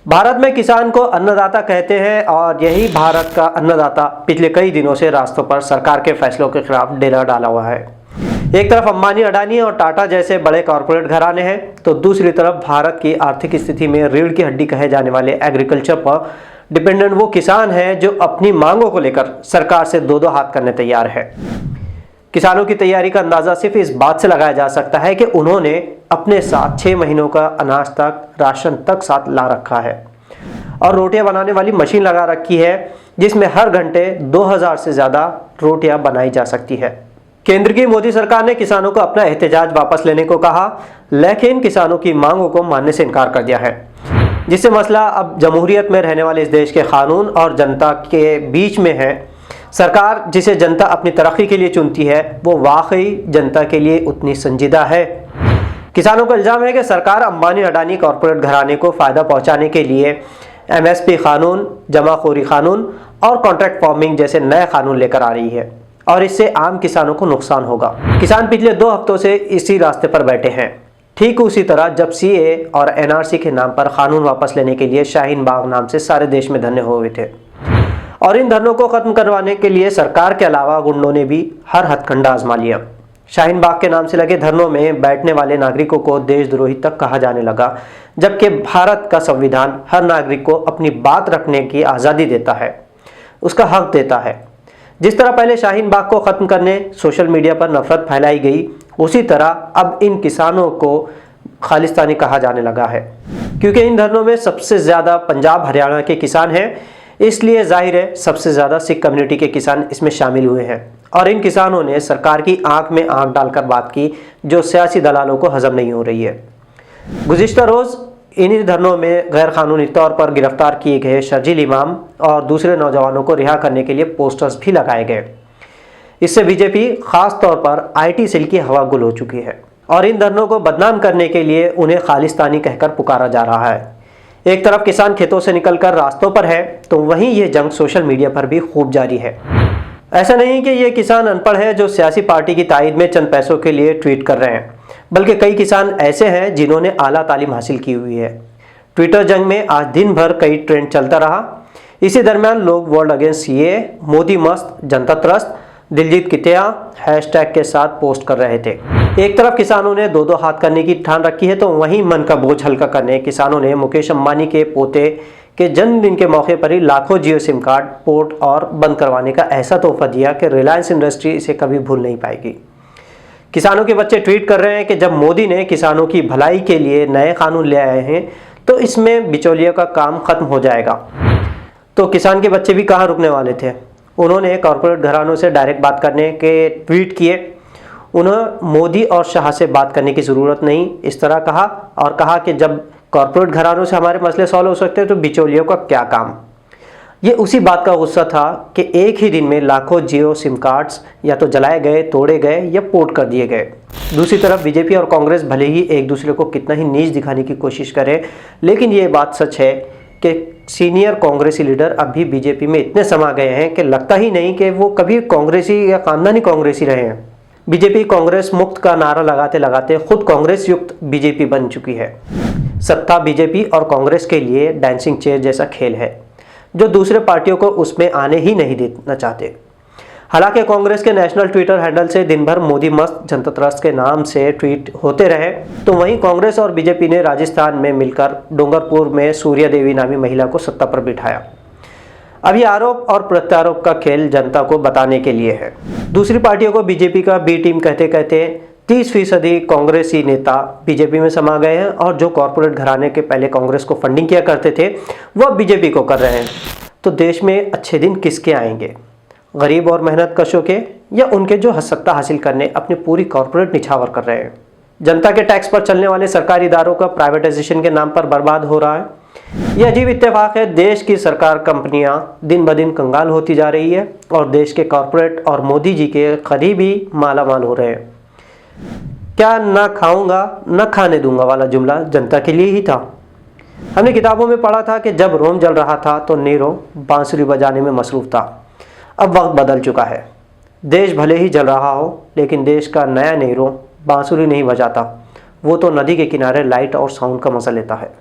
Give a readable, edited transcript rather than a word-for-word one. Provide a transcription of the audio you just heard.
भारत में किसान को अन्नदाता कहते हैं और यही भारत का अन्नदाता पिछले कई दिनों से रास्तों पर सरकार के फैसलों के खिलाफ डेरा डाला हुआ है। एक तरफ अंबानी, अडानी और टाटा जैसे बड़े कॉरपोरेट घराने हैं, तो दूसरी तरफ भारत की आर्थिक स्थिति में रीढ़ की हड्डी कहे जाने वाले एग्रीकल्चर पर डिपेंडेंट वो किसान हैं जो अपनी मांगों को लेकर सरकार से दो हाथ करने तैयार है। किसानों की तैयारी का अंदाजा सिर्फ इस बात से लगाया जा सकता है कि उन्होंने अपने साथ 6 महीनों का अनाज तक, राशन तक साथ ला रखा है और रोटियां बनाने वाली मशीन लगा रखी है जिसमें हर घंटे 2000 से ज़्यादा रोटियां बनाई जा सकती है। केंद्र की मोदी सरकार ने किसानों को अपना एहतजाज वापस लेने को कहा, लेकिन किसानों की मांगों को मानने से इनकार कर दिया है, जिससे मसला अब जमहूरियत में रहने वाले इस देश के कानून और जनता के बीच में है। सरकार जिसे जनता अपनी तरक्की के लिए चुनती है वो वाकई जनता के लिए उतनी संजीदा है। किसानों का इल्जाम है कि सरकार अंबानी, अडानी कॉरपोरेट घराने को फ़ायदा पहुंचाने के लिए MSP कानून, जमाखोरी कानून और कॉन्ट्रैक्ट फार्मिंग जैसे नए कानून लेकर आ रही है और इससे आम किसानों को नुकसान होगा। किसान पिछले 2 हफ्तों से इसी रास्ते पर बैठे हैं। ठीक उसी तरह जब CA और NRC के नाम पर कानून वापस लेने के लिए शाहीन बाग नाम से सारे देश में धरने हुए थे और इन धरनों को खत्म करवाने के लिए सरकार के अलावा गुंडों ने भी हर हथकंडा आजमा लिया। शाहीन बाग के नाम से लगे धरनों में बैठने वाले नागरिकों को देशद्रोही तक कहा जाने लगा, जबकि भारत का संविधान हर नागरिक को अपनी बात रखने की आज़ादी देता है, उसका हक देता है। जिस तरह पहले शाहीन बाग को ख़त्म करने सोशल मीडिया पर नफरत फैलाई गई, उसी तरह अब इन किसानों को खालिस्तानी कहा जाने लगा है। क्योंकि इन धरनों में सबसे ज़्यादा पंजाब, हरियाणा के किसान हैं, इसलिए जाहिर है सबसे ज़्यादा सिख कम्युनिटी के किसान इसमें शामिल हुए हैं और इन किसानों ने सरकार की आंख में आंख डालकर बात की जो सियासी दलालों को हजम नहीं हो रही है। गुज़िश्ता रोज़ इन्हीं धरनों में गैर कानूनी तौर पर गिरफ्तार किए गए शर्जील इमाम और दूसरे नौजवानों को रिहा करने के लिए पोस्टर्स भी लगाए गए। इससे बीजेपी खास तौर पर IT सेल की हवा गुल हो चुकी है और इन धरनों को बदनाम करने के लिए उन्हें खालिस्तानी कहकर पुकारा जा रहा है। एक तरफ किसान खेतों से निकलकर रास्तों पर है, तो वहीं ये जंग सोशल मीडिया पर भी खूब जारी है। ऐसा नहीं कि ये किसान अनपढ़ है जो सियासी पार्टी की तायद में चंद पैसों के लिए ट्वीट कर रहे हैं, बल्कि कई किसान ऐसे हैं जिन्होंने आला तालीम हासिल की हुई है। ट्विटर जंग में आज दिन भर कई ट्रेंड चलता रहा। इसी दरमियान लोग वर्ल्ड अगेंस्ट CA, मोदी मस्त, जनता त्रस्त, दिलजीत कितिया हैशटैग के साथ पोस्ट कर रहे थे। एक तरफ किसानों ने दो हाथ करने की ठान रखी है, तो वहीं मन का बोझ हल्का करने किसानों ने मुकेश अंबानी के पोते के जन्मदिन के मौके पर ही लाखों जियो सिम कार्ड पोर्ट और बंद करवाने का ऐसा तोहफा दिया कि रिलायंस इंडस्ट्री इसे कभी भूल नहीं पाएगी। किसानों के बच्चे ट्वीट कर रहे हैं कि जब मोदी ने किसानों की भलाई के लिए नए कानून ले आए हैं तो इसमें बिचौलियों का काम खत्म हो जाएगा। तो किसान के बच्चे भी कहाँ रुकने वाले थे। उन्होंने कॉरपोरेट घरानों से डायरेक्ट बात करने के ट्वीट किए। उन्हें मोदी और शाह से बात करने की ज़रूरत नहीं, इस तरह कहा और कहा कि जब कॉरपोरेट घरानों से हमारे मसले सॉल्व हो सकते हैं तो बिचौलियों का क्या काम। ये उसी बात का गुस्सा था कि एक ही दिन में लाखों जियो सिम कार्ड्स या तो जलाए गए, तोड़े गए या पोर्ट कर दिए गए। दूसरी तरफ बीजेपी और कांग्रेस भले ही एक दूसरे को कितना ही नीच दिखाने की कोशिश करें, लेकिन ये बात सच है कि सीनियर कांग्रेसी लीडर अब भी बीजेपी में इतने समा गए हैं कि लगता ही नहीं कि वो कभी कांग्रेसी या खानदानी कांग्रेसी रहे हैं। बीजेपी कांग्रेस मुक्त का नारा लगाते लगाते खुद कांग्रेस युक्त बीजेपी बन चुकी है। सत्ता बीजेपी और कांग्रेस के लिए डांसिंग चेयर जैसा खेल है जो दूसरे पार्टियों को उसमें आने ही नहीं देना चाहते। हालांकि कांग्रेस के नेशनल ट्विटर हैंडल से दिन भर मोदी मस्त, जनता त्रस्त के नाम से ट्वीट होते रहे, तो वहीं कांग्रेस और बीजेपी ने राजस्थान में मिलकर डूंगरपुर में सूर्या देवी नामी महिला को सत्ता पर बिठाया। अब ये आरोप और प्रत्यारोप का खेल जनता को बताने के लिए है। दूसरी पार्टियों को बीजेपी का बी टीम कहते कहते 30% कांग्रेसी नेता बीजेपी में समा गए हैं और जो कॉरपोरेट घराने के पहले कांग्रेस को फंडिंग किया करते थे वो अब बीजेपी को कर रहे हैं। तो देश में अच्छे दिन किसके आएंगे, गरीब और मेहनत कशों के या उनके जो सत्ता हासिल करने अपनी पूरी कॉरपोरेट निछावर कर रहे हैं। जनता के टैक्स पर चलने वाले सरकारी इदारों का प्राइवेटाइजेशन के नाम पर बर्बाद हो रहा है। यह अजीब इत्तेफाक है, देश की सरकार कंपनियां दिन ब दिन कंगाल होती जा रही है और देश के कॉरपोरेट और मोदी जी के करीबी माला माल हो रहे हैं। क्या ना खाऊंगा न खाने दूंगा वाला जुमला जनता के लिए ही था। हमने किताबों में पढ़ा था कि जब रोम जल रहा था तो नीरो बांसुरी बजाने में मसरूफ था। अब वक्त बदल चुका है। देश भले ही जल रहा हो, लेकिन देश का नया नीरो बांसुरी नहीं बजाता, वो तो नदी के किनारे लाइट और साउंड का मजा लेता है।